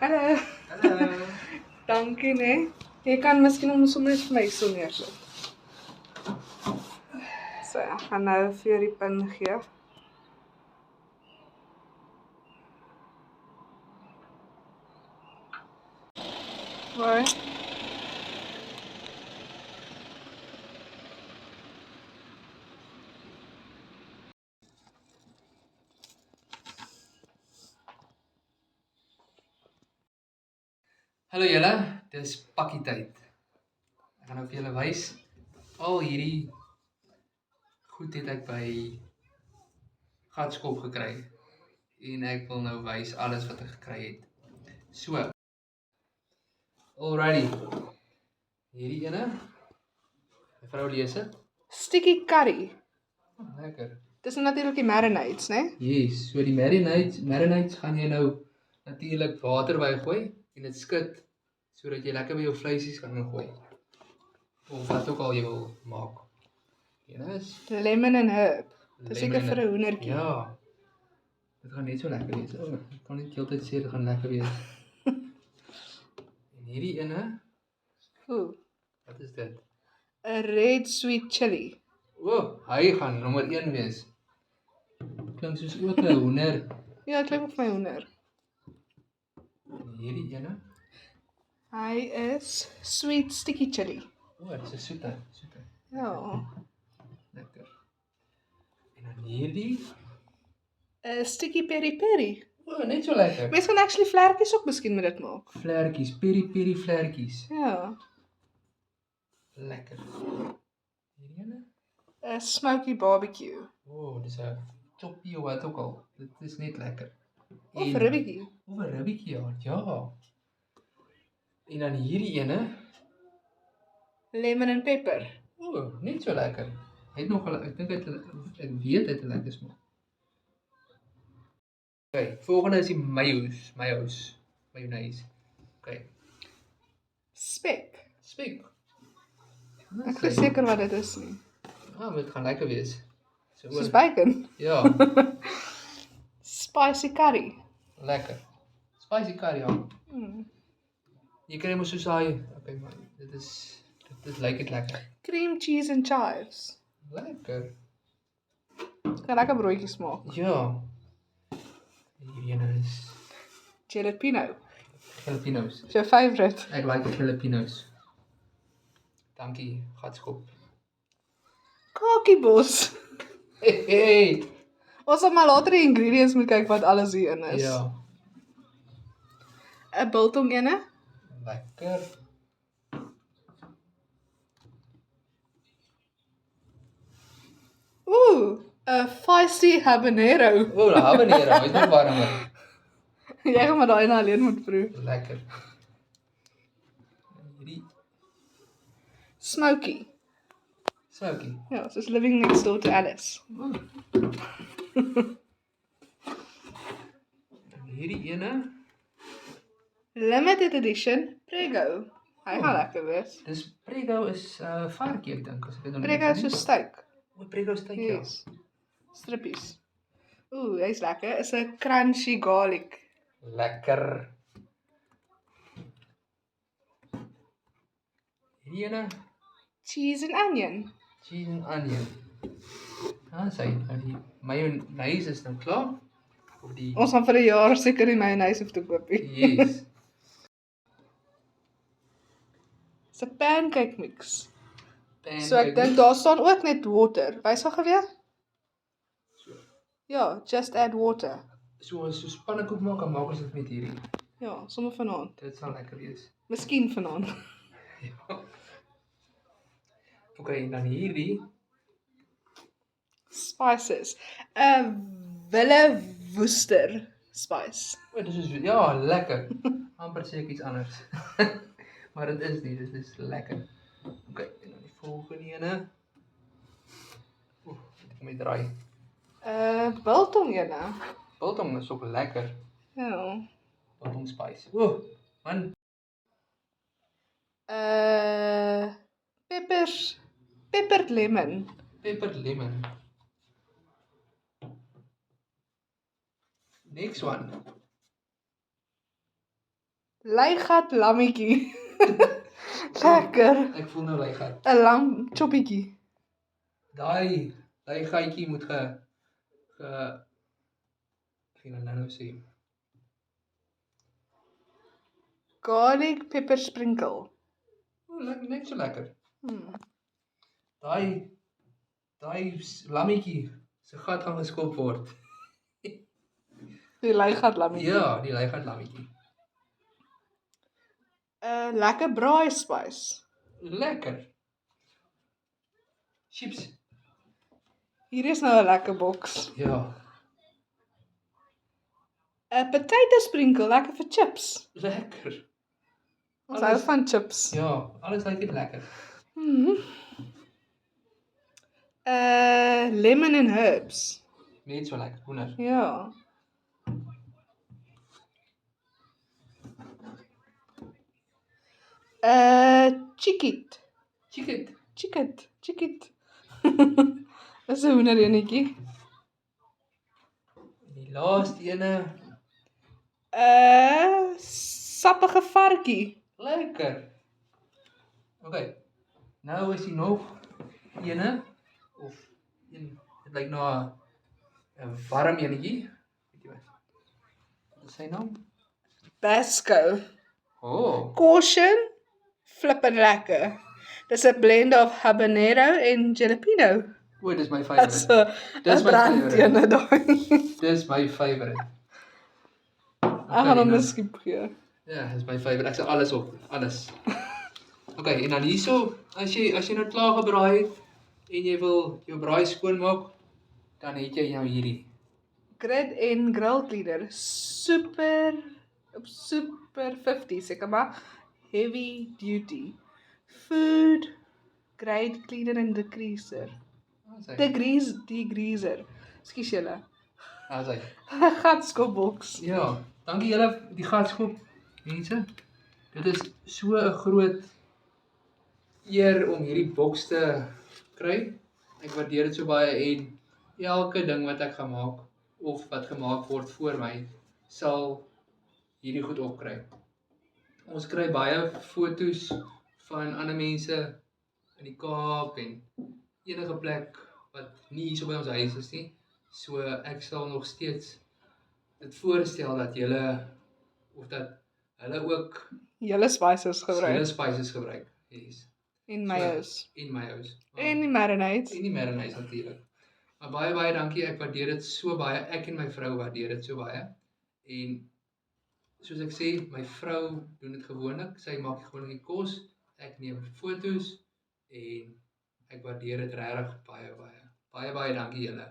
Hallo. Hallo. Dankie, né? Jy kan miskien hom sommer net vir my so neersit. So, ek gaan nou vir jou die pin gee. Hoi. Hallo julle, dis pakkie tyd. Ek gaan nou vir julle wys. Al hierdie goed het ek by Gatskop gekry. En ek wil nou wys alles wat ek gekry het. So. Alrighty. Hierdie ene. Mevrou lees dit. Sticky curry. Lekker. Dis natuurlik die marinades, né? Yes, so die marinades gaan jy nou natuurlik water bygooi en dit skud sodat jy lekker by jou vleisies kan ingooi. Of wat ook al jy wil maak. Enes. Lemon and herb. Dis seker Lemon vir 'n hoendertjie. Ja. Dit gaan net so lekker wees. O, ek kan net heeltyd sê dit gaan lekker wees. En hierdie ene, Ooh, wat is dit? 'n red sweet chili. O, hy gaan nommer 1 wees. Klink soos ook 'n hoender. Ja, klink of my hoender. En hierdie ene, Hy is sweet sticky chili. o, dis 'n soete. Ja. Lekker. En dan hierdie, 'n Sticky peri peri. o, net so lekker. Mens kan actually vlekkies ook miskien met dit maak. Vlekkies, peri vlekkies. Ja. Lekker. Hierdie ene, 'n Smoky barbecue. o, dis 'n choppie of wat ook al. Dit is net lekker. Of En- ribbietjie. Of 'n ribbietjie, ja. En dan hierdie ene, Lemon and pepper. o, net so lekker. Hy het nog ek dink ek weet dit 'n lekker smaak. Okay, volgende is die mayonaise. Okay, Spek. spek. Ek is seker wat dit is nie. Ah, dit gaan lekker wees. So Soos bacon. Ja, Spicy curry. lekker. Spicy curry, ja. Mm. Jy kry mos soos daai, okay man, dit lyk dit lekker. Cream cheese and chives. Lekker. Kan lekker broodjies maak. Ja. Hierdie ene is Jalapeno. jalapenos. Is jou favourite? Ek like jalapenos. Dankie, Gatskop. Kakiebos. Hey. Ons sal maar later die ingredients moet kyk wat alles hierin is. Ja, 'n biltong ene. lekker. Ooh, 'n feisty habanero. O, die habanero, is nog warmer. Jy gaan maar daai ene alleen moet proe. Lekker. Hierdie Smoky. smoky. Ja, soos living next door to Alice. En hierdie ene, Limited edition Prego. Hy gaan lekker wees. dis Prego is varkie ek dink as ek dit nou Prego is so steak. O, Prego steak ja. Yes. Strippies. Ooh, hy's lekker. Is 'n crunchy garlic. Lekker. Hierdie ene, Cheese and onion. cheese and onion. Sê, nou die mayonaise is nou klaar. Of die Ons gaan vir 'n jaar seker die mayonnaise hoef te koop. yes. Dis 'n pancake mix. En So ek dink daar staan ook net water. Wys gou weer? so. Ja, just add water. So pannekoek maak, dan maak ons dit met hierdie. Ja, sommer vanaand. Dit sal lekker wees. Miskien vanaand. Ja. Okay, en dan hierdie. Spices. 'n Wille Worcester spice. O, dis is ja, lekker. Amper sê ek iets anders. Maar dit is nie, dit is lekker. Okay, en dan die volgende ene. Oef, ek moet draai. Biltong ene. Biltong is ook lekker. Ja. Biltong spice. O, man, Peppered lemon. pepper lemon. Next one. Leigat lammetjie. Lekker. Ek voel nou leigat. 'n lam choppietjie. Daai gatjie moet ek gaan nou sê. Garlic pepper sprinkle. Net so lekker. Hmm. Daai lammetjie se gat gaan geskop word. Die leigat lammetjie. Ja, die leigat lammetjie. Lekker braai spice. Lekker. Chips. Hier is nou 'n lekker boks. Ja, 'n potato sprinkle, lekker vir chips. lekker. Ons hou van chips. Ja, alles lyk net lekker. Lemon and herbs. Net so lekker, hoender. Ja. Chickit. Chickit. Dis 'n hoenderennetjie. Die laaste ene, Sappige varkie. lekker. Okay. Nou is hier nog ene of een, dit lyk na 'n warm enetjie. Weet jy wat? Wat is sy naam? Basco. Oh, Caution, flippin' lekker. Dis 'n blend of habanero en jalapeno. o, dis my Dis favourite. 'n Dis my brandene daai. Dis my favourite. Ek gaan hom nou- 'n skiep gee. Ja, dis my favourite. Ek sê alles op, alles. Okay, en dan hierso, as jy nou klaar gebraai het en jy wil jou braai skoon maak, dan het jy nou hierdie. Grid en grill cleaner. Super 50 seker maar heavy duty. Food grade cleaner and degreaser. Degreaser. Skus julle. Daar's hy. Gatskopboks. Ja, dankie julle die gatskop mense. Dit is so 'n groot eer om hierdie boks te kry. Ek waardeer dit so baie en elke ding wat ek gaan maak of wat gemaak word vir my sal hierdie goed opkry. Ons kry baie fotos van ander mense in die Kaap en enige plek wat nie hier so by ons huis is nie. So ek sal nog steeds dit voorstel dat julle of dat hulle ook Julle spices gebruik. hulle spices gebruik. Yes. En mayos. In my huis. En die marinades. En die marinades natuurlik. Maar baie dankie. Ek waardeer dit so baie. Ek en my vrou waardeer dit so baie. En soos ek sê, my vrou doen dit gewoonlik. Sy maak gewoonlik die kos. Ek neem fotos en ek waardeer dit regtig baie. Baie dankie julle.